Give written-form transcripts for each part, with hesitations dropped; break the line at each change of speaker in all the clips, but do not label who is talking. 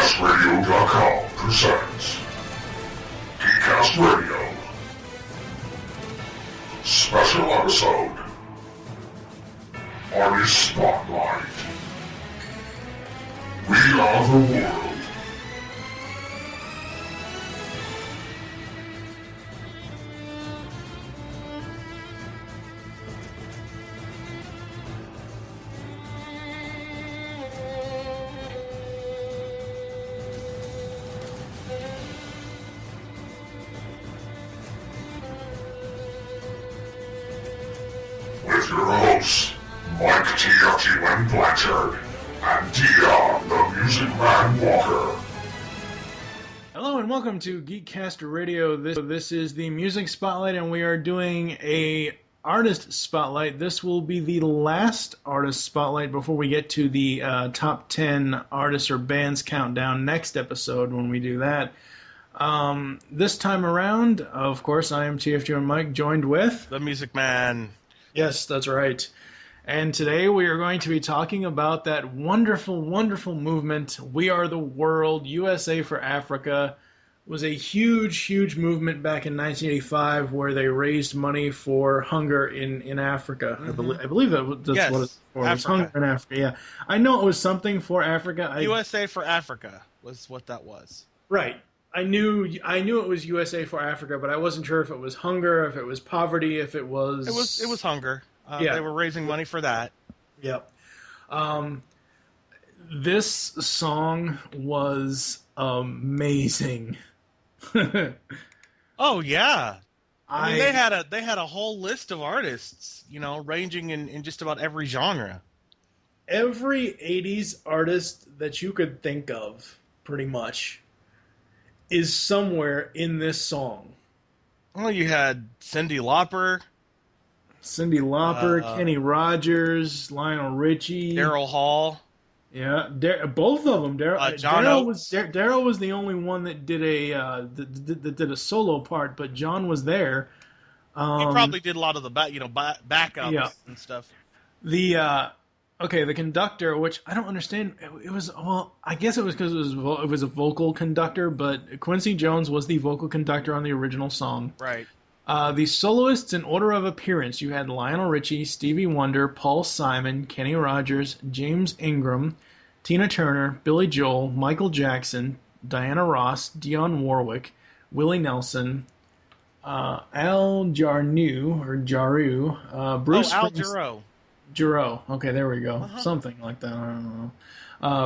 GeekCastRadio.com presents GeekCast Radio Special Episode Artist Spotlight. We are the world. With your hosts, Mike TFG1 Blanchard and Dion, the Music Man Walker.
Hello and welcome to GeekCast Radio. This is the Music Spotlight, and we are doing a Artist Spotlight. This will be the last Artist Spotlight before we get to the top 10 artists or bands countdown next episode when we do that. This time around, of course, I am TFG1Mike, joined with...
The Music Man.
Yes, that's right. And today we are going to be talking about that wonderful, wonderful movement, We Are the World, USA for Africa. It was a huge, huge movement back in 1985 where they raised money for hunger in Africa.
Mm-hmm.
I believe that's
yes,
what it's for.
Africa.
It was hunger in Africa, yeah. I know it was something for Africa.
USA for Africa was what that was.
Right. I knew it was USA for Africa, but I wasn't sure if it was hunger, if it was poverty, if it was...
It was hunger.
Yeah.
They were raising money for that.
Yep. This song was amazing.
Oh yeah. I mean, they had a whole list of artists, ranging in just about every genre.
Every 80s artist that you could think of, pretty much, is somewhere in this song.
Well, you had Cyndi Lauper,
Kenny Rogers, Lionel Richie,
Daryl Hall.
Yeah, both of them. Daryl was the only one that did that did a solo part, but John was there.
He probably did a lot of the backups and stuff. The conductor, which I don't understand, I guess it was because it was a vocal conductor, but Quincy Jones was the vocal conductor on the original song. Right.
The soloists in order of appearance, you had Lionel Richie, Stevie Wonder, Paul Simon, Kenny Rogers, James Ingram, Tina Turner, Billy Joel, Michael Jackson, Diana Ross, Dionne Warwick, Willie Nelson, Al Jarreau, Bruce
Al Jarreau.
Jarreau. Okay, there we go.
Uh-huh.
Something like that. I don't know.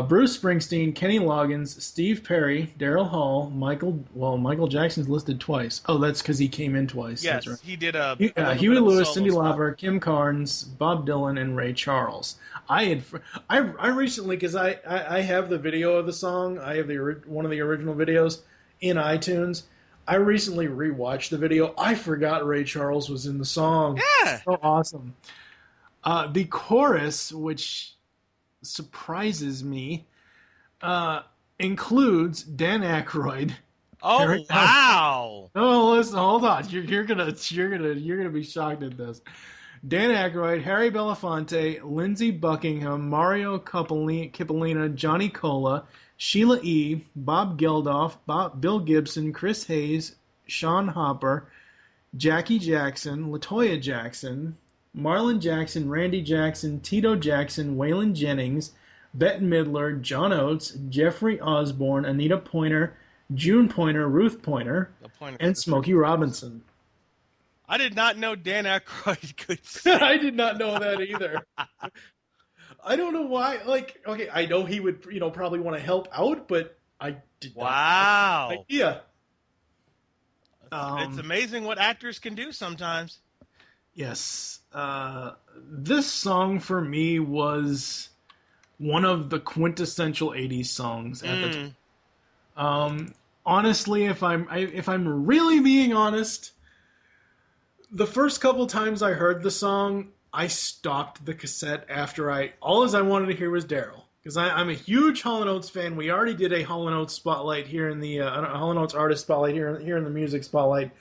Bruce Springsteen, Kenny Loggins, Steve Perry, Daryl Hall, Michael Jackson's listed twice. Oh, that's because he came in twice.
Yes,
that's right.
he did a
Huey Lewis, Cyndi Lauper, Kim Carnes, Bob Dylan, and Ray Charles. I recently, because I have the video of the song. I have one of the original videos in iTunes. I recently rewatched the video. I forgot Ray Charles was in the song.
Yeah,
so awesome. The chorus, which surprises me, includes Dan Aykroyd.
Oh wow!
No, listen, hold on. You're gonna be shocked at this. Dan Aykroyd, Harry Belafonte, Lindsey Buckingham, Mario Cipollina, Johnny Cola, Sheila E., Bob Geldof, Bill Gibson, Chris Hayes, Sean Hopper, Jackie Jackson, LaToya Jackson, Marlon Jackson, Randy Jackson, Tito Jackson, Waylon Jennings, Bette Midler, John Oates, Jeffrey Osborne, Anita Pointer, June Pointer, Ruth Pointer, and Smokey Robinson.
I did not know Dan Aykroyd could sing.
I did not know that either. I don't know why. I know he would, probably want to help out, but I did not have an idea.
It's amazing what actors can do sometimes.
Yes. This song for me was one of the quintessential 80s songs at the time. Honestly, if I'm really being honest, the first couple times I heard the song, I stopped the cassette after all I wanted to hear was Daryl. Because I'm a huge Hall & Oates fan. We already did a Hall & Oates spotlight here in the Hall & Oates artist spotlight here in the music spotlight.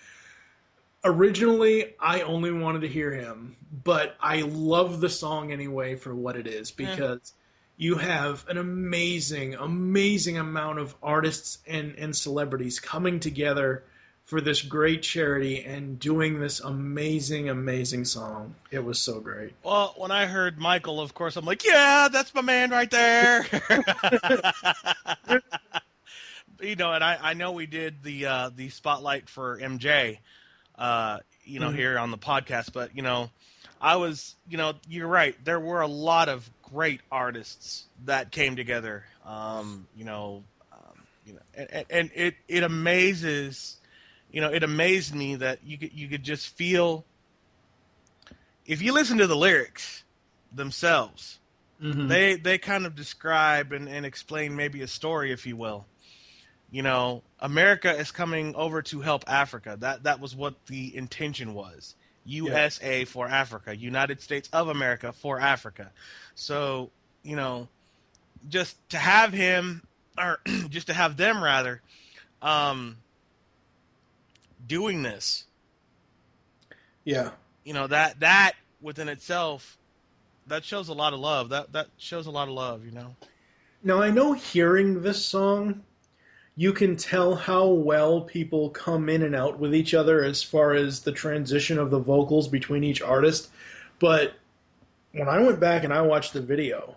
Originally, I only wanted to hear him, but I love the song anyway for what it is because you have an amazing, amazing amount of artists and celebrities coming together for this great charity and doing this amazing, amazing song. It was so great.
Well, when I heard Michael, of course, I'm like, yeah, that's my man right there. And I know we did the spotlight for MJ, here on the podcast, but I was, you're right. There were a lot of great artists that came together, and it amazes. It amazed me that you could just feel, if you listen to the lyrics themselves, they kind of describe and explain maybe a story, if you will. America is coming over to help Africa. That was what the intention was. USA for Africa, United States of America for Africa. So, just to have him, or just to have them rather, doing this.
Yeah.
That within itself, that shows a lot of love. That shows a lot of love,
Now, I know hearing this song, you can tell how well people come in and out with each other as far as the transition of the vocals between each artist. But when I went back and I watched the video,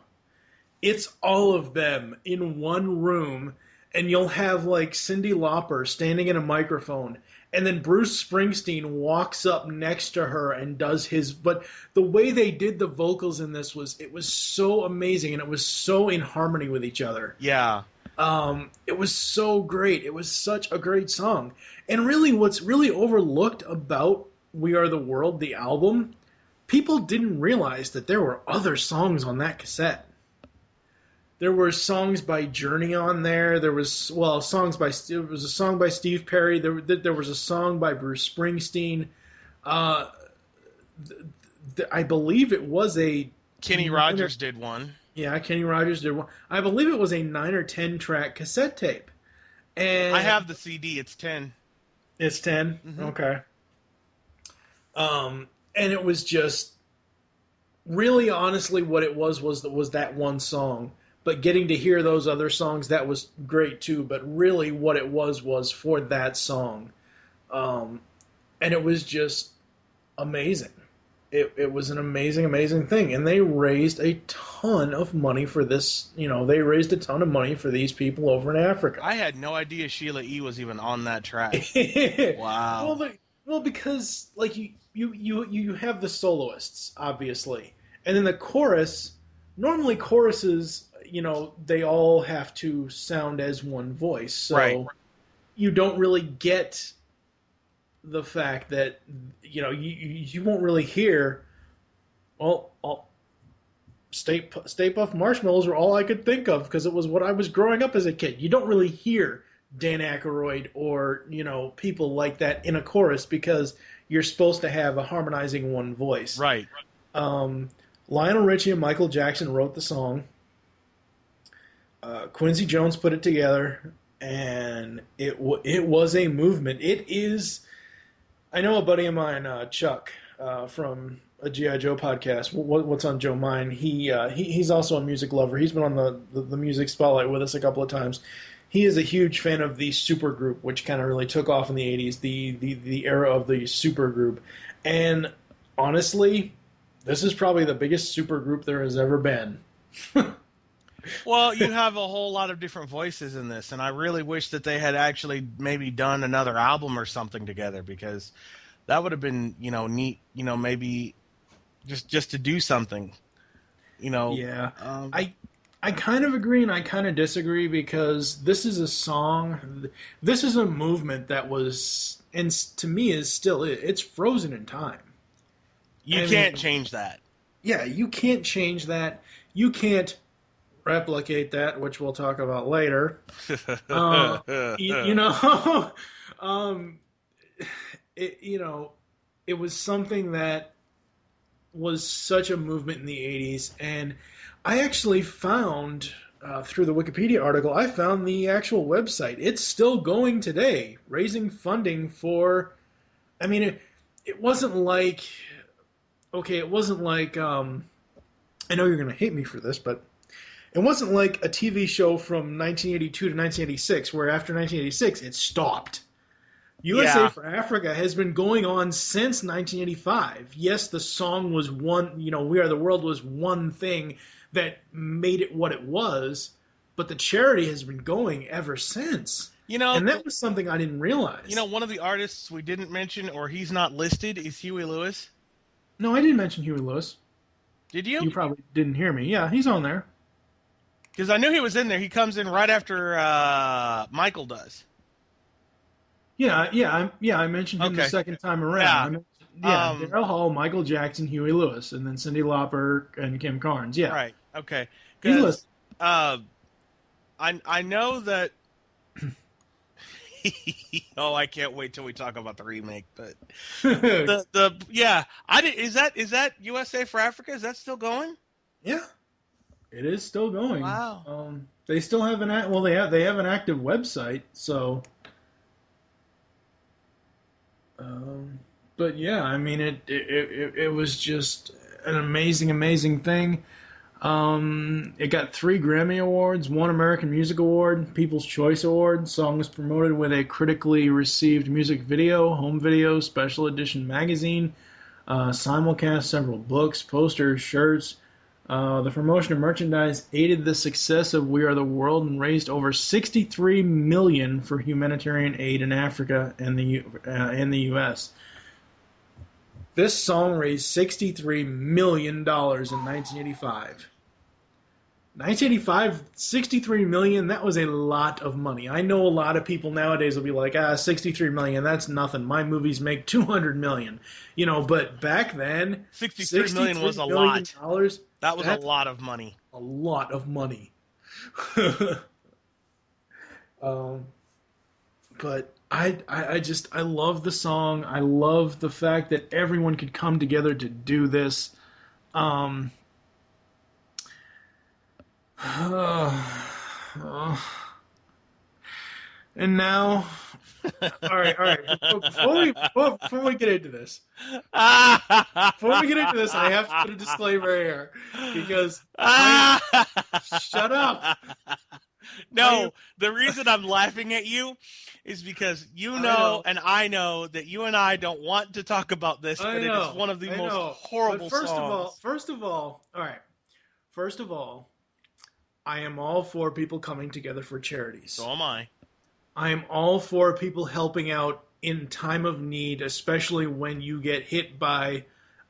it's all of them in one room, and you'll have like Cyndi Lauper standing in a microphone, and then Bruce Springsteen walks up next to her and does his. But the way they did the vocals in this was so amazing, and it was so in harmony with each other.
Yeah.
It was so great. It was such a great song. And really, what's really overlooked about We Are the World, the album, people didn't realize that there were other songs on that cassette. There were songs by Journey on there. There was there was a song by Steve Perry. There was a song by Bruce Springsteen. I believe it was a
Kenny Rogers did one.
Yeah, Kenny Rogers did one. I believe it was a 9 or 10 track cassette tape. And
I have the CD. It's 10.
It's 10? Mm-hmm. Okay. And it was just really honestly what it was that one song. But getting to hear those other songs, that was great too. But really what it was for that song. And it was just amazing. It was an amazing, amazing thing. And they raised a ton of money for this. They raised a ton of money for these people over in Africa.
I had no idea Sheila E. was even on that track. Wow.
Well, because like you have the soloists, obviously. And then the chorus, normally choruses, they all have to sound as one voice. So
right.
You don't really get the fact that you won't really hear. Well, Stay Puft Marshmallows were all I could think of because it was what I was growing up as a kid. You don't really hear Dan Aykroyd or people like that in a chorus because you're supposed to have a harmonizing one voice.
Right.
Lionel Richie and Michael Jackson wrote the song. Quincy Jones put it together, and it was a movement. It is. I know a buddy of mine, Chuck, from a G.I. Joe podcast, What's on Joe Mind. He's also a music lover. He's been on the music spotlight with us a couple of times. He is a huge fan of the supergroup, which kind of really took off in the 80s, the era of the supergroup. And honestly, this is probably the biggest supergroup there has ever been.
Well, you have a whole lot of different voices in this, and I really wish that they had actually maybe done another album or something together because that would have been, neat, maybe just to do something,
Yeah. I kind of agree and I kind of disagree because this is a movement that was, and to me it's frozen in time.
You can't change that.
Yeah, you can't change that. You can't replicate that, which we'll talk about later. It was something that was such a movement in the 80s, and I actually found, through the Wikipedia article, I found the actual website. It's still going today, raising funding for, it wasn't like, I know you're going to hate me for this, but It wasn't like a TV show from 1982 to 1986, where after 1986 it stopped. USA for Africa has been going on since 1985. Yes, the song was one, We Are the World was one thing that made it what it was, but the charity has been going ever since. And that was something I didn't realize.
One of the artists we didn't mention, or he's not listed, is Huey Lewis.
No, I didn't mention Huey Lewis.
Did you?
You probably didn't hear me. Yeah, he's on there.
Because I knew he was in there. He comes in right after Michael does.
I mentioned him the second time around. Daryl Hall, Michael Jackson, Huey Lewis, and then Cyndi Lauper and Kim Carnes. Yeah,
right. Okay.
He's
I know that. Oh, I can't wait till we talk about the remake. But is that USA for Africa? Is that still going?
Yeah, it is still going.
Wow.
They still have they have an active website, so. But yeah, I mean, it was just an amazing thing. It got 3 Grammy Awards, 1 American Music Award, People's Choice Award. Song was promoted with a critically received music video, home video, special edition magazine, simulcast several books, posters, shirts. The promotion of merchandise aided the success of We Are the World and raised over $63 million for humanitarian aid in Africa and the U.S. This song raised $63 million in 1985. 1985, $63 million, that was a lot of money. I know a lot of people nowadays will be like, $63 million, that's nothing. My movies make $200 million. But back then,
$63 million was a lot. That was a lot of money.
A lot of money. But I love the song. I love the fact that everyone could come together to do this. And now, all right. Before we get into this, I have to put a disclaimer here because shut up.
No, the reason I'm laughing at you is because and I know that you and I don't want to talk about this, but it is one of the most horrible songs.
First of all, I am all for people coming together for charities.
So am I.
I am all for people helping out in time of need, especially when you get hit by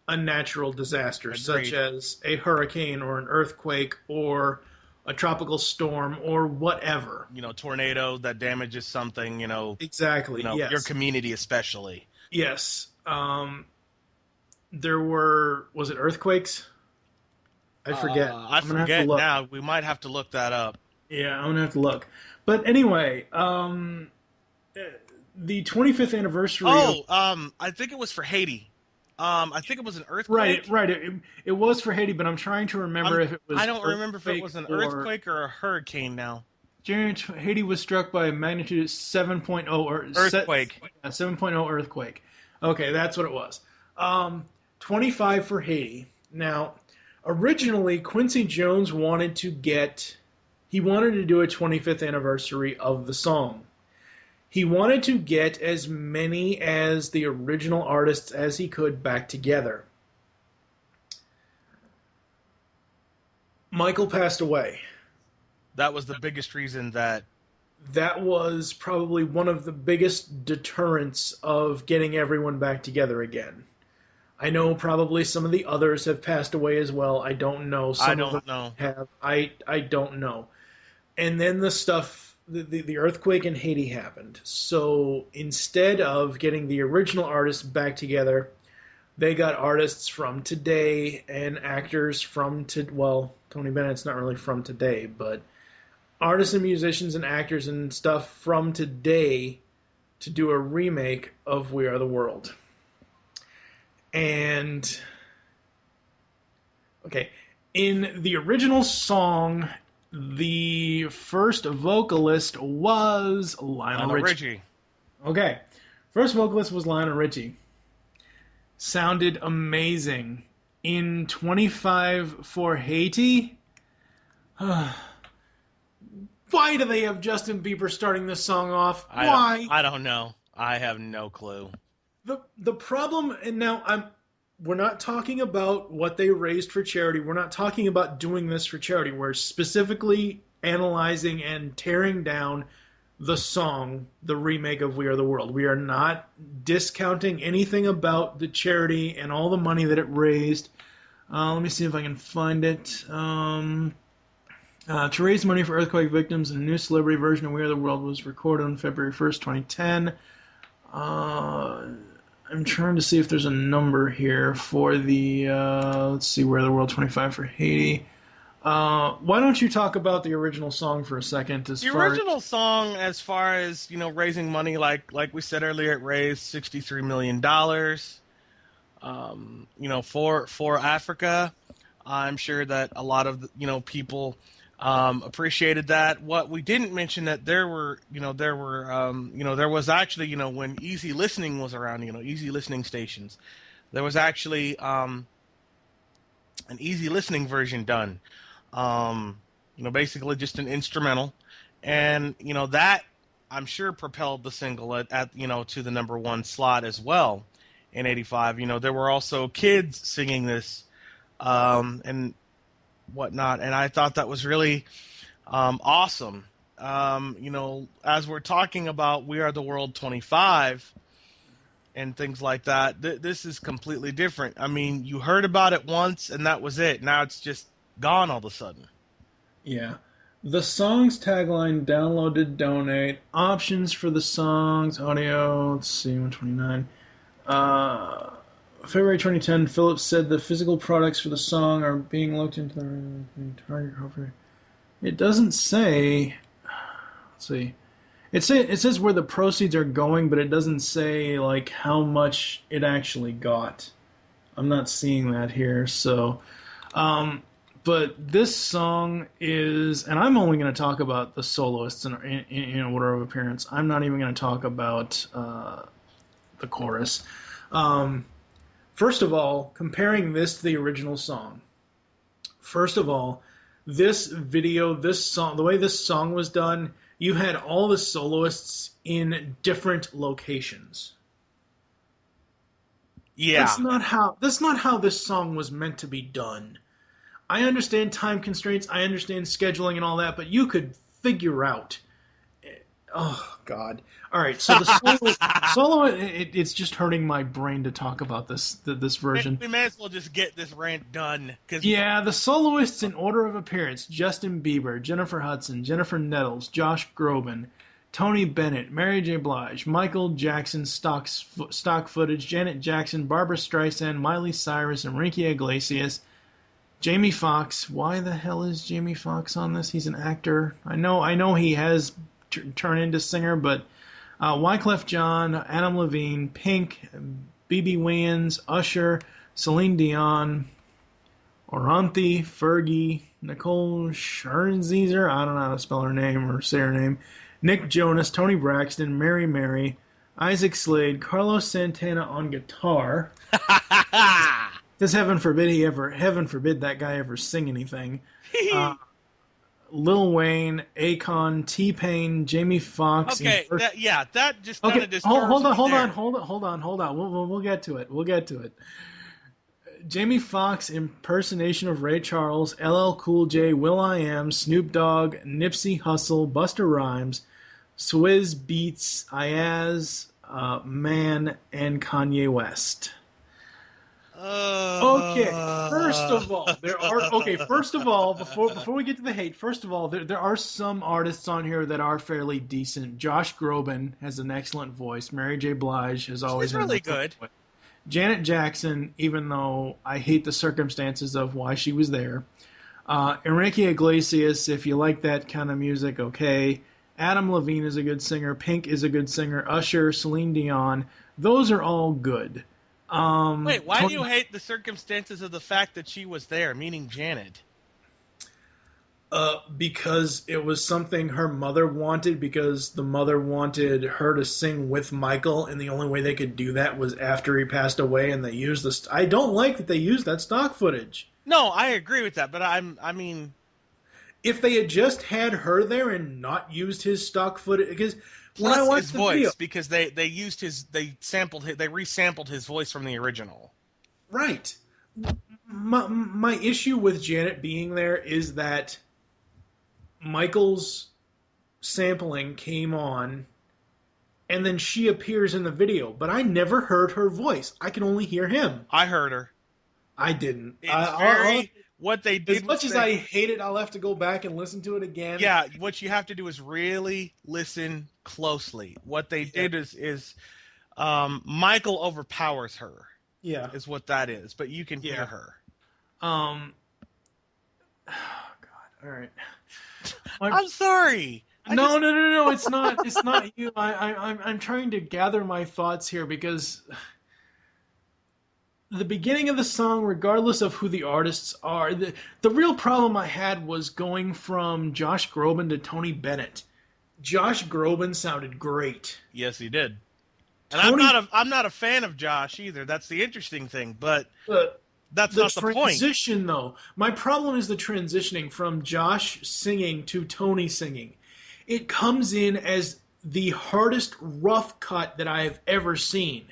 a natural disaster, such as a hurricane or an earthquake or a tropical storm or whatever.
Tornado that damages something,
Exactly, yes.
Your community especially.
Yes. Was it earthquakes? I forget.
I forget now. We might have to look that up.
Yeah, I'm going to have to look. But anyway, the 25th anniversary...
I think it was for Haiti. I think it was an earthquake.
Right. It was for Haiti, but I'm trying to remember if it was...
I don't remember if it was an earthquake or a hurricane now.
Haiti was struck by a magnitude 7.0
earthquake.
7.0 earthquake. Okay, that's what it was. 25 for Haiti. Now, originally, Quincy Jones wanted to do a 25th anniversary of the song. He wanted to get as many as the original artists as he could back together. Michael passed away.
That was the biggest reason that
was probably one of the biggest deterrents of getting everyone back together again. I know probably some of the others have passed away as well. I don't know.
I don't know.
I don't know. And then the earthquake in Haiti happened. So instead of getting the original artists back together, they got artists from today and actors from Tony Bennett's not really from today, but artists and musicians and actors and stuff from today to do a remake of We Are the World. And okay, in the original song, the first vocalist was Lionel Richie. Okay. First vocalist was Lionel Richie. Sounded amazing. In 25 for Haiti, Why do they have Justin Bieber starting this song off? Why?
I don't know. I have no clue.
The problem, and now we're not talking about what they raised for charity. We're not talking about doing this for charity. We're specifically analyzing and tearing down the song, the remake of We Are the World. We are not discounting anything about the charity and all the money that it raised. Let me see if I can find it. To raise money for earthquake victims, a new celebrity version of We Are the World was recorded on February 1st, 2010. I'm trying to see if there's a number here for the, let's see, We Are the World 25 for Haiti. Why don't you talk about the original song for a second?
The original song, as far as, raising money, like we said earlier, it raised $63 million, for Africa. I'm sure that a lot of, people appreciated that. What we didn't mention that there was actually, when easy listening was around, easy listening stations, there was actually an easy listening version done. Basically just an instrumental, and that I'm sure propelled the single at to the number one slot as well in '85. There were also kids singing this, and whatnot, and I thought that was really awesome. As we're talking about We Are the World 25 and things like that, this is completely different. I mean, you heard about it once and that was it. Now it's just gone all of a sudden.
Yeah. The song's tagline, download to donate. Options for the songs, audio, let's see, 129. February 2010, Phillips said the physical products for the song are being looked into the target. It doesn't say, let's see. It says where the proceeds are going, but it doesn't say like how much it actually got. I'm not seeing that here, so... but this song is, and I'm only going to talk about the soloists in order of appearance. I'm not even going to talk about the chorus. First of all, comparing this to the original song. First of all, this video, this song, the way this song was done, you had all the soloists in different locations.
Yeah.
That's not how this song was meant to be done. I understand time constraints, I understand scheduling and all that, but you could figure out. Oh, God. All right, so the solo it's just hurting my brain to talk about this version.
We may as well just get this rant done.
Yeah, the soloists in order of appearance: Justin Bieber, Jennifer Hudson, Jennifer Nettles, Josh Groban, Tony Bennett, Mary J. Blige, Michael Jackson, stock footage, Janet Jackson, Barbra Streisand, Miley Cyrus, Enrique Iglesias, Jamie Foxx. Why the hell is Jamie Foxx on this? He's an actor. I know he has turned into singer, but Wyclef Jean, Adam Levine, Pink, BB Wayans, Usher, Celine Dion, Oranthi, Fergie, Nicole Scherzinger, I don't know how to spell her name or say her name, Nick Jonas, Tony Braxton, Mary, Isaac Slade, Carlos Santana on guitar. Because heaven forbid that guy ever sing anything. Lil Wayne, Akon, T-Pain, Jamie Foxx.
Okay, that just kind of disturbs
hold
me.
on. We'll get to it. Jamie Foxx impersonation of Ray Charles, LL Cool J, will.i.am, Snoop Dogg, Nipsey Hussle, Busta Rhymes, Swizz Beatz, Ayaz, Man, and Kanye West. Okay, first of all, before we get to the hate, first of all, there are some artists on here that are fairly decent. Josh Groban has an excellent voice. Mary J. Blige has always
She's really good.
Voice. Janet Jackson, even though I hate the circumstances of why she was there. Enrique Iglesias, if you like that kind of music, okay. Adam Levine is a good singer. Pink is a good singer. Usher, Celine Dion, those are all good.
Wait, why do you hate the circumstances of the fact that she was there, meaning Janet?
Because it was something her mother wanted, because the mother wanted her to sing with Michael, and the only way they could do that was after he passed away, and they used the... I don't like that they used that stock footage.
No, I agree with that, but I mean...
if they had just had her there and not used his stock footage, because when
Plus
I watched
his
the
voice,
video,
because they resampled his voice from the original.
right. My issue with Janet being there is that Michael's sampling came on, and then she appears in the video, but I never heard her voice. I can only hear him.
I heard her.
I didn't.
What they did.
As much as I hate it, I'll have to go back and listen to it again.
Yeah, what you have to do is really listen closely. What they did is Michael overpowers her.
Yeah,
is what that is. But you can hear her.
Oh God! All right.
I'm sorry.
No. It's not. It's not you. I'm trying to gather my thoughts here because the beginning of the song, regardless of who the artists are, the real problem I had was going from Josh Groban to Tony Bennett. Josh Groban sounded great.
Yes, he did. And I'm not a fan of Josh either. That's the interesting thing, but that's not the point. The
transition, though. My problem is the transitioning from Josh singing to Tony singing. It comes in as the hardest rough cut that I have ever seen.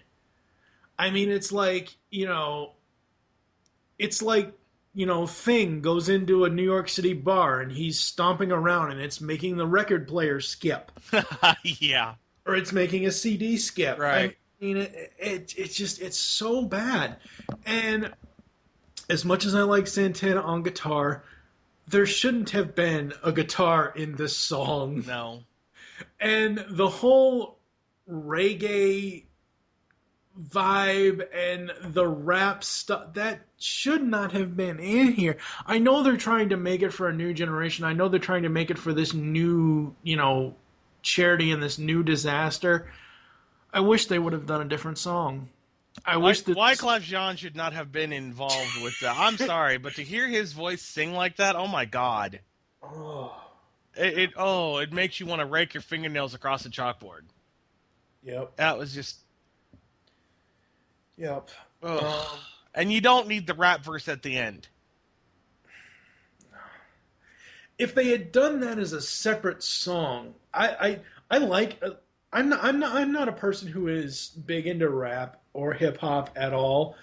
I mean, it's like, Thing goes into a New York City bar and he's stomping around and it's making the record player skip.
Yeah.
Or it's making a CD skip.
Right.
I mean, it's so bad. And as much as I like Santana on guitar, there shouldn't have been a guitar in this song.
No.
And the whole reggae vibe and the rap stuff, that should not have been in here. I know they're trying to make it for a new generation. I know they're trying to make it for this new, charity and this new disaster. I wish they would have done a different song. I wish that
Wyclef Jean should not have been involved with that. I'm sorry, but to hear his voice sing like that, oh my God.
Oh.
It makes you want to rake your fingernails across the chalkboard.
Yep.
That was just...
Yep.
And you don't need the rap verse at the end.
If they had done that as a separate song, I like. I'm not a person who is big into rap or hip hop at all,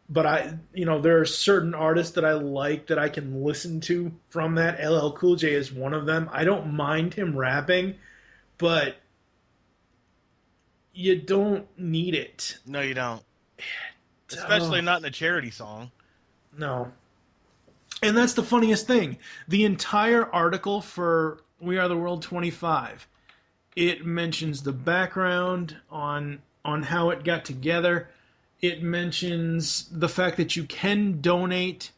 but there are certain artists that I like that I can listen to from that. LL Cool J is one of them. I don't mind him rapping, but you don't need it.
No, you don't. Especially not in a charity song.
No. And that's the funniest thing. The entire article for We Are the World 25, it mentions the background on how it got together. It mentions the fact that you can donate,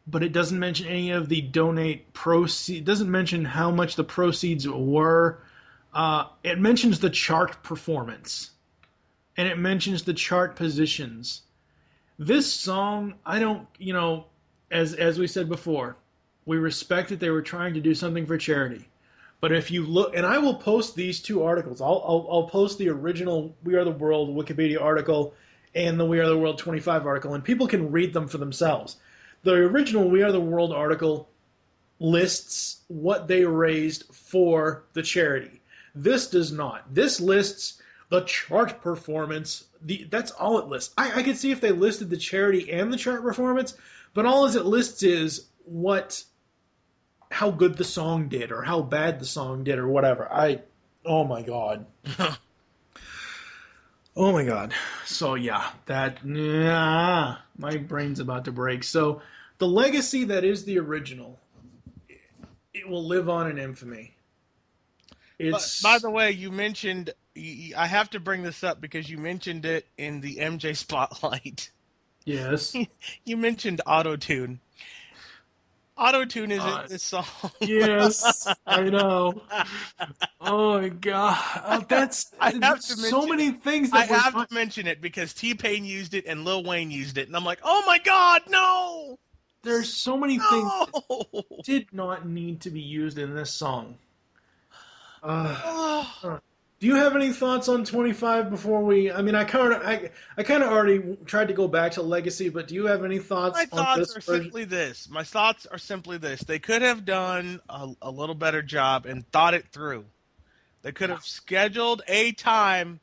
but it doesn't mention any of the donate proceeds. It doesn't mention how much the proceeds were. It mentions the chart performance. And it mentions the chart positions. This song, I don't, as we said before, we respect that they were trying to do something for charity. But if you look, and I will post these two articles. I'll post the original We Are the World Wikipedia article and the We Are the World 25 article, and people can read them for themselves. The original We Are the World article lists what they raised for the charity. This does not. This lists the chart performance. That's all it lists. I could see if they listed the charity and the chart performance, but all it lists is how good the song did or how bad the song did or whatever. Oh my God. Oh my God. So yeah, my brain's about to break. So the legacy that is the original, it will live on in infamy.
By the way, you mentioned, I have to bring this up because you mentioned it in the MJ Spotlight.
Yes.
You mentioned auto-tune. Auto-tune is in this song.
Yes, I know. Oh my God. I have to so many things that
I have to mention it because T-Pain used it and Lil Wayne used it. And I'm like, oh my God, no!
There's so many things that did not need to be used in this song. Do you have any thoughts on 25 before we? I mean, I kind of already tried to go back to Legacy, but do you have any thoughts on this version?
My thoughts are simply this. They could have done a little better job and thought it through. They could have scheduled a time,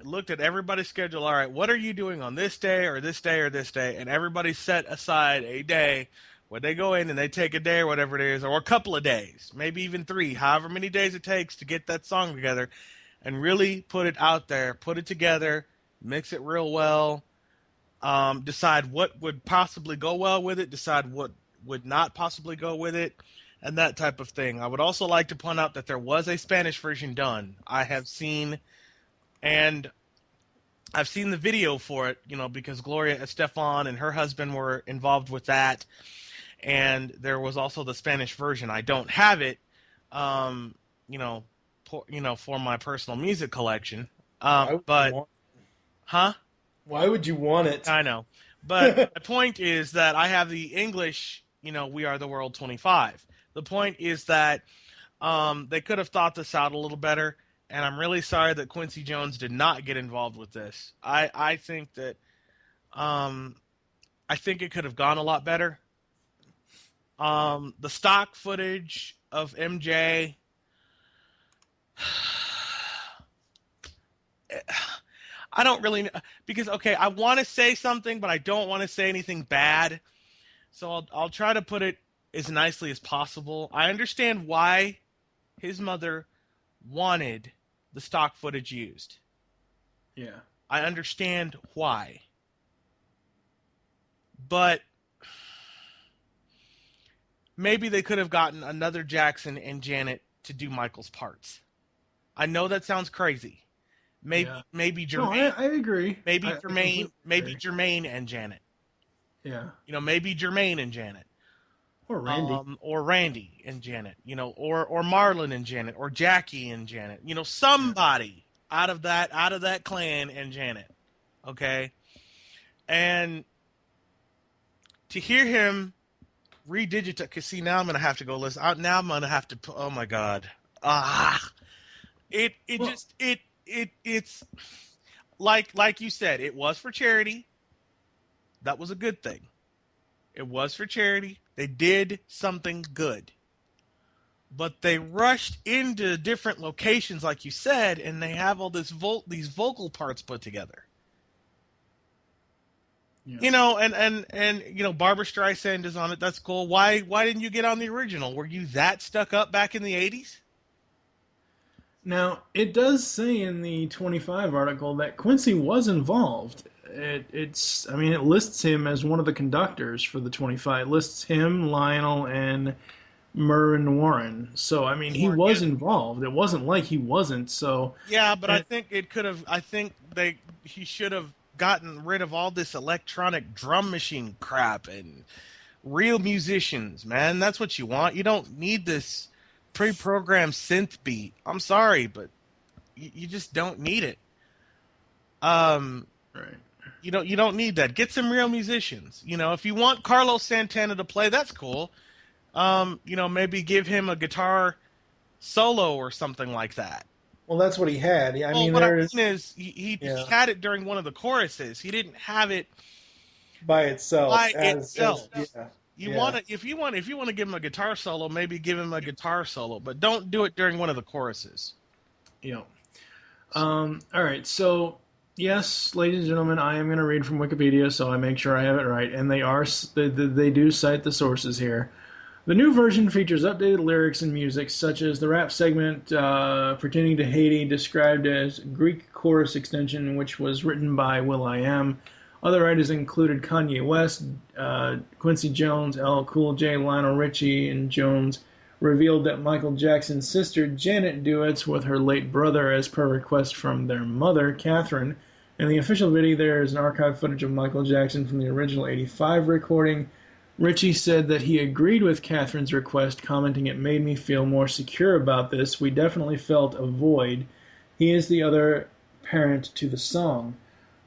looked at everybody's schedule. All right, what are you doing on this day or this day or this day? And everybody set aside a day where they go in and they take a day or whatever it is, or a couple of days, maybe even 3, however many days it takes to get that song together and really put it out there, put it together, mix it real well, decide what would possibly go well with it, decide what would not possibly go with it, and that type of thing. I would also like to point out that there was a Spanish version done. I've seen the video for it, because Gloria Estefan and her husband were involved with that. And there was also the Spanish version. I don't have it, for my personal music collection. Why
would you want it?
I know. But the point is that I have the English, We Are the World 25. The point is that they could have thought this out a little better, and I'm really sorry that Quincy Jones did not get involved with this. I think that I think it could have gone a lot better. The stock footage of MJ, I don't really, because, okay, I want to say something, but I don't want to say anything bad. So I'll try to put it as nicely as possible. I understand why his mother wanted the stock footage used.
Yeah.
I understand why. But maybe they could have gotten another Jackson and Janet to do Michael's parts. I know that sounds crazy. Maybe Jermaine.
No, I agree.
Maybe Jermaine and Janet.
Yeah.
Maybe Jermaine and Janet.
Or Randy.
Or Randy and Janet. Or Marlon and Janet. Or Jackie and Janet. Somebody out of that clan and Janet. Okay? And to hear him redigitize, because see, now I'm going to have to go listen. Now I'm going to have to, oh my God. It's like you said, it was for charity. That was a good thing. It was for charity. They did something good. But they rushed into different locations, like you said, and they have all these vocal parts put together. Yeah. And Barbra Streisand is on it. That's cool. Why didn't you get on the original? Were you that stuck up back in the 80s?
Now, it does say in the 25 article that Quincy was involved. It lists him as one of the conductors for the 25. It lists him, Lionel, and Mervyn Warren. So, he was involved. It wasn't like he wasn't. So
yeah, but I think it could have. I think he should have gotten rid of all this electronic drum machine crap and real musicians, man. That's what you want. You don't need this pre-programmed synth beat. I'm sorry, but you just don't need it.
Right.
You don't need that. Get some real musicians. If you want Carlos Santana to play, that's cool. Maybe give him a guitar solo or something like that.
Well, that's what he had.
What I mean is he had it during one of the choruses. He didn't have it
by itself.
If you want to give him a guitar solo, maybe give him a guitar solo, but don't do it during one of the choruses.
Yeah. All right. So, yes, ladies and gentlemen, I am going to read from Wikipedia, so I make sure I have it right, and they do cite the sources here. The new version features updated lyrics and music, such as the rap segment pertaining to Hati, described as Greek chorus extension, which was written by will.i.am. Other writers included Kanye West, Quincy Jones, LL Cool J, Lionel Richie, and Jones revealed that Michael Jackson's sister Janet duets with her late brother as per request from their mother, Catherine. In the official video, there is an archive footage of Michael Jackson from the original 85 recording. Richie said that he agreed with Catherine's request, commenting, "It made me feel more secure about this. We definitely felt a void. He is the other parent to the song."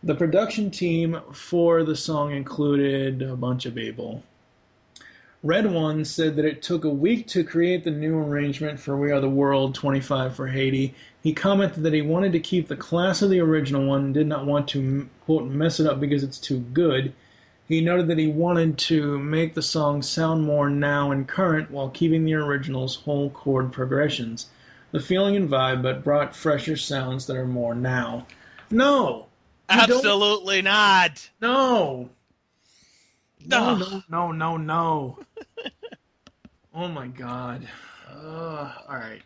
The production team for the song included a bunch of people. Red One said that it took a week to create the new arrangement for We Are the World 25 for Haiti. He commented that he wanted to keep the class of the original one and did not want to, quote, mess it up because it's too good. He noted that he wanted to make the song sound more now and current while keeping the original's whole chord progressions. The feeling and vibe, but brought fresher sounds that are more now. No!
Absolutely not!
No! No. Oh my god. Alright.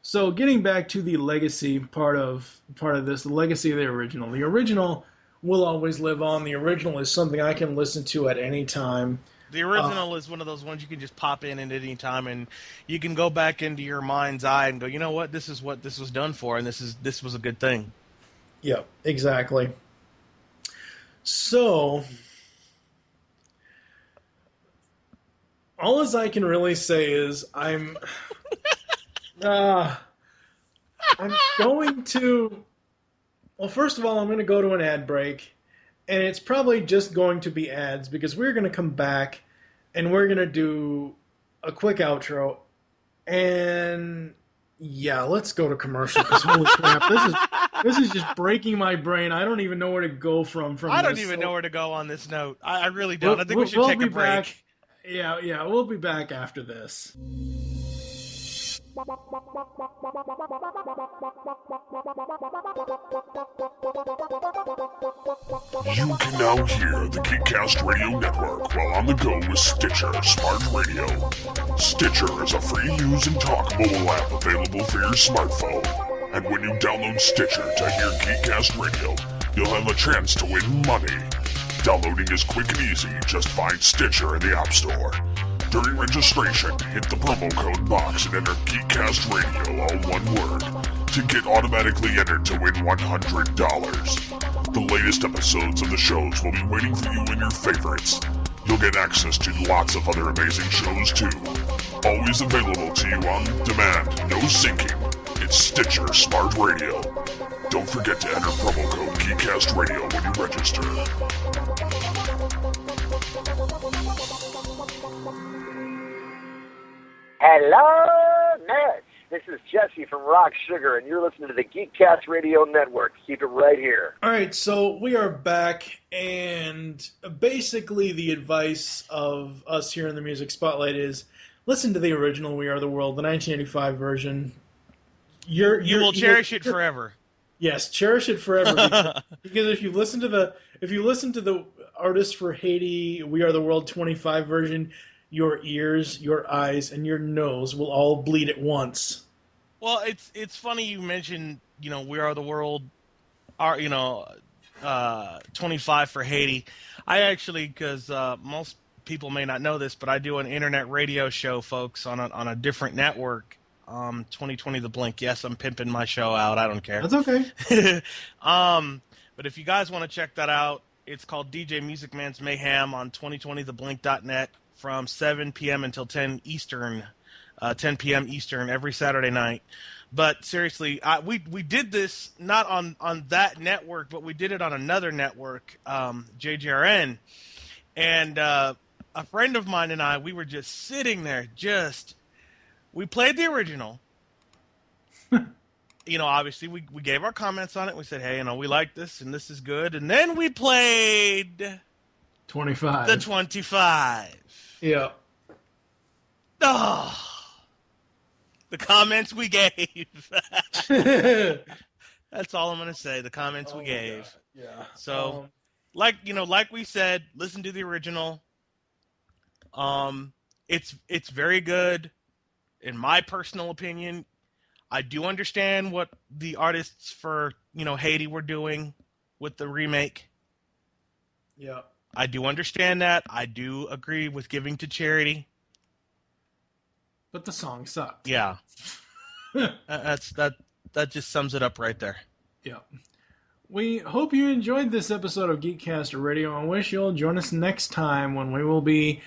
So getting back to the legacy part of this, the legacy of the original. The original will always live on. The original is something I can listen to at any time.
The original is one of those ones you can just pop in at any time, and you can go back into your mind's eye and go, you know what this was done for, and this was a good thing.
Yep, exactly. So, all as I can really say is I'm going to. Well, first of all, I'm going to go to an ad break, and it's probably just going to be ads because we're going to come back and we're going to do a quick outro. And yeah, let's go to commercial because holy crap, this is just breaking my brain. I don't even know where to go from
I don't even know where to go on this note. I really don't. I think we should take a break.
Back. Yeah, we'll be back after this.
You can now hear the Geekcast Radio Network while on the go with Stitcher Smart Radio. Stitcher is a free-use and talk mobile app available for your smartphone. And when you download Stitcher to hear Geekcast Radio, you'll have a chance to win money. Downloading is quick and easy. Just find Stitcher in the App Store. During registration, hit the promo code box and enter Geekcast Radio, all one word, to get automatically entered to win $100. The latest episodes of the shows will be waiting for you in your favorites. You'll get access to lots of other amazing shows too. Always available to you on demand, no syncing. It's Stitcher Smart Radio. Don't forget to enter promo code Geekcast Radio when you register.
Hello, nerds. This is Jesse from Rock Sugar, and you're listening to the Geekcast Radio Network. Keep it right here.
All right, so we are back, and basically the advice of us here in the Music Spotlight is listen to the original We Are the World, the 1985 version.
You will cherish it forever.
Yes, cherish it forever because if you listen to the artist for Haiti We Are the World 25 version, your ears, your eyes, and your nose will all bleed at once.
Well, it's funny you mentioned, We Are the World, 25 for Haiti. I actually, because most people may not know this, but I do an internet radio show, folks, on a different network. 2020 The Blink. Yes, I'm pimping my show out. I don't care.
That's okay.
But if you guys want to check that out, it's called DJ Music Man's Mayhem on 2020theblink.net. From 7 p.m. until 10 Eastern, 10 p.m. Eastern every Saturday night. But seriously, we did this not on that network, but we did it on another network, GCRN. And a friend of mine and I, we were just sitting there, we played the original. Obviously we gave our comments on it. We said, hey, we like this and this is good. And then we played
25.
The 25.
Yeah.
Oh, the comments we gave. That's all I'm going to say. The comments we gave.
God. Yeah.
So, like we said, listen to the original. It's very good, in my personal opinion. I do understand what the artists for Haiti were doing with the remake.
Yeah.
I do understand that. I do agree with giving to charity.
But the song sucked.
Yeah. That just sums it up right there.
Yeah. We hope you enjoyed this episode of Geekcast Radio and wish you'll join us next time when we will be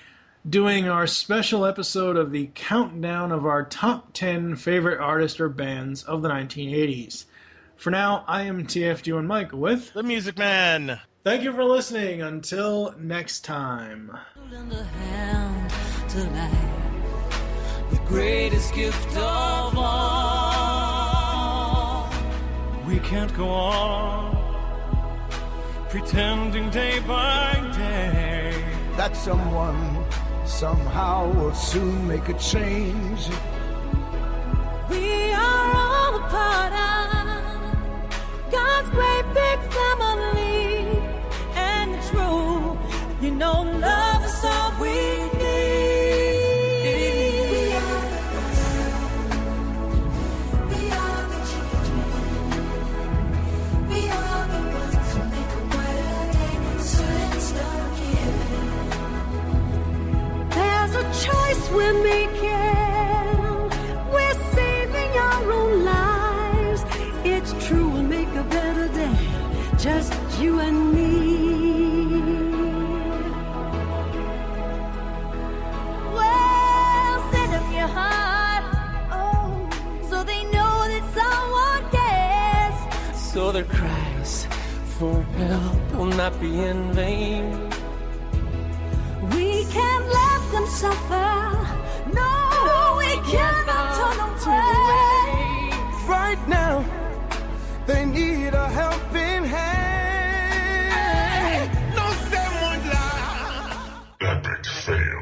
doing our special episode of the countdown of our top 10 favorite artists or bands of the 1980s. For now, I am TFG1Mike with
The Music Man.
Thank you for listening. Until next time.
to life, the greatest gift of all.
We can't go on pretending day by day
that someone somehow will soon make a change.
We are all a part of God's great big family, and it's true, you know, love is all we need. We are the children. We are the ones who make a brighter day. So let's start giving. There's a choice we're making. We're saving our own lives. It's true, we'll make a better day. Just you and me. Well, send them your heart, oh, so they know that someone cares.
so their cries for help will not be in vain.
We can't let them suffer. No, we cannot turn them away.
Right now, they need a helping hand. No someone lie.
Epic fail.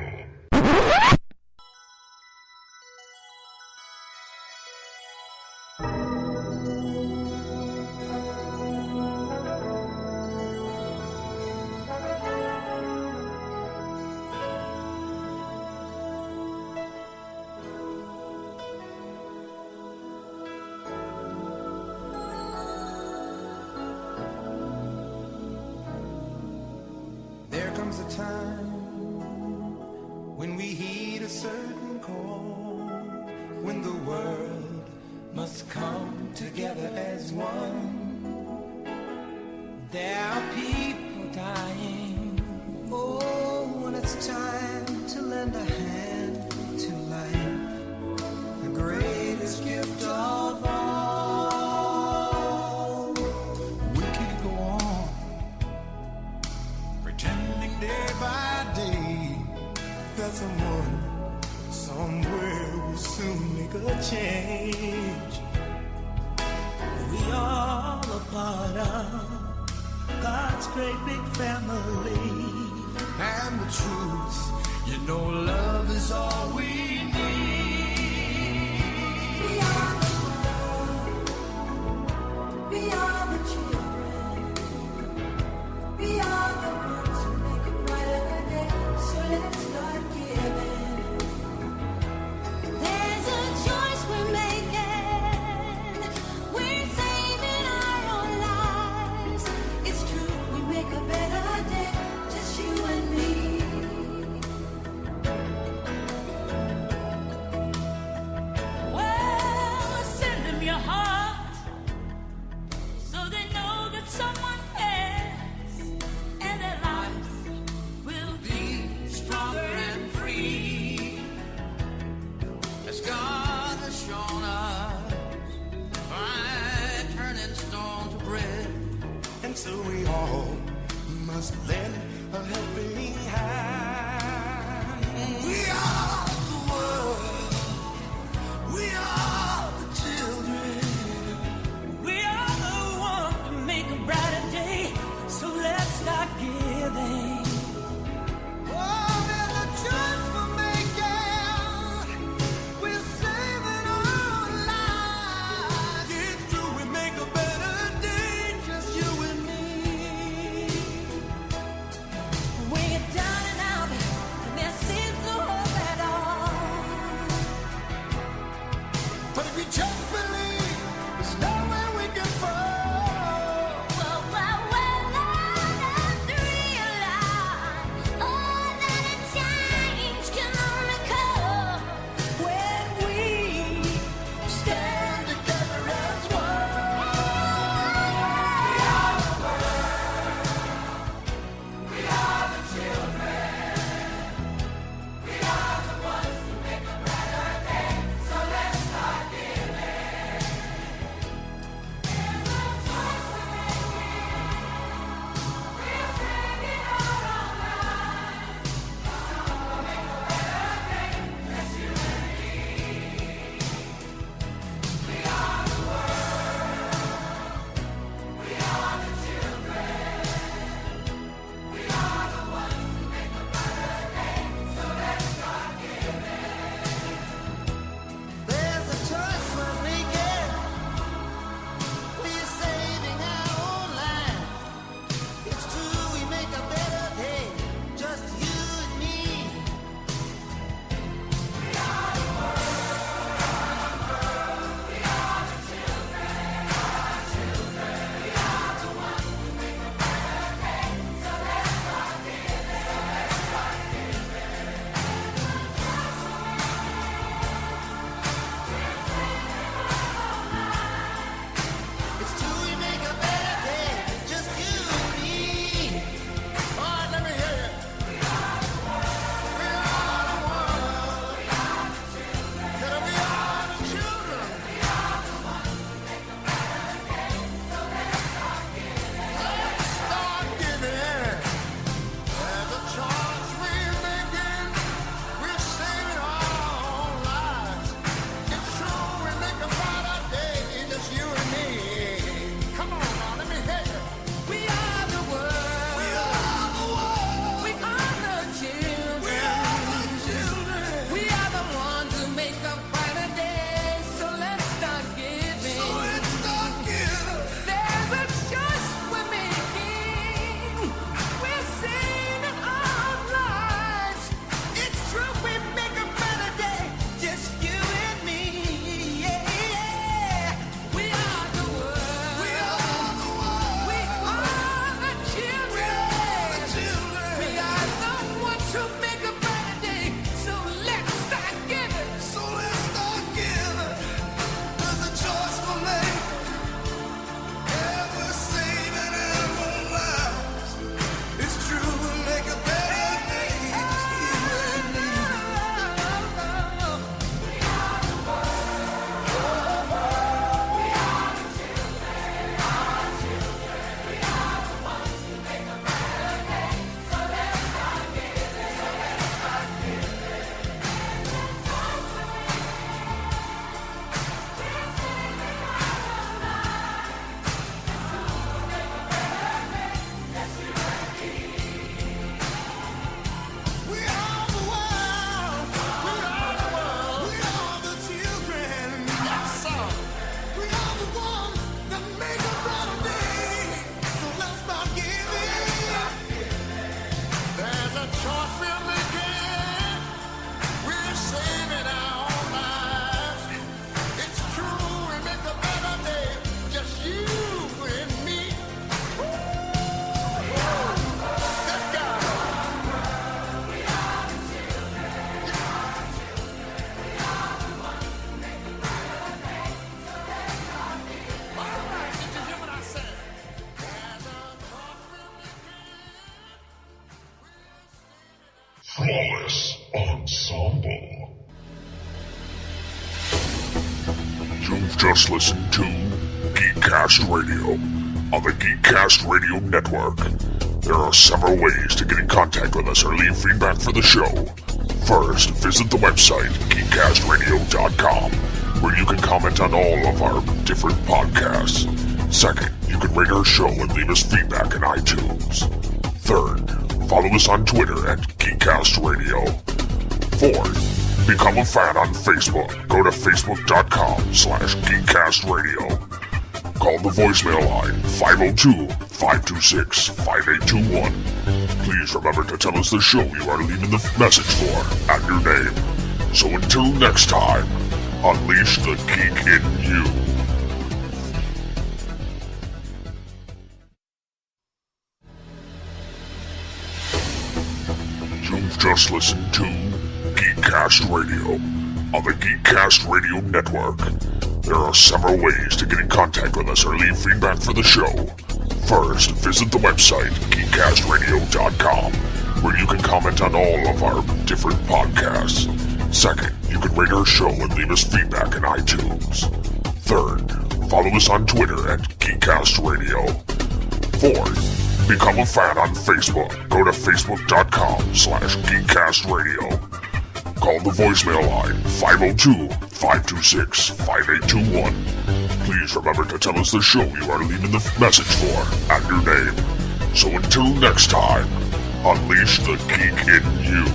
There comes a time when we heed a certain call, when the world must come together as one. There are people dying. Oh, when it's time to lend a hand to life, the greatest gift of all. We can't go on pretending day by day that someone somewhere will soon make a change. We all a part of God's great big family, and the truth, you know, love is all we need. We are the world. We are the children. We are the ones who make a brighter day, so let's start giving. There's a choice we're making. We're saving our own lives. It's true, we make a better day, just you and me.
humble. You've just listened to Geekcast Radio on the Geekcast Radio Network. There are several ways to get in contact with us or leave feedback for the show. First, visit the website, geekcastradio.com, where you can comment on all of our different podcasts. Second, you can rate our show and leave us feedback in iTunes. Third, follow us on Twitter at Geekcast Radio. Fourth, become a fan on Facebook. Go to facebook.com/GeekcastRadio. Call the voicemail line 502-526-5821. Please remember to tell us the show you are leaving the message for and your name. So until next time, unleash the geek in you. You've just listened to Geekcast Radio on the Geekcast Radio Network. There are several ways to get in contact with us or leave feedback for the show. First, visit the website, geekcastradio.com, where you can comment on all of our different podcasts. Second, you can rate our show and leave us feedback in iTunes. Third, follow us on Twitter at Geekcast Radio. Fourth, become a fan on Facebook. Go to facebook.com/GeekcastRadio. Call the voicemail line 502-526-5821. Please remember to tell us the show you are leaving the message for and your name. So until next time, unleash the geek in you.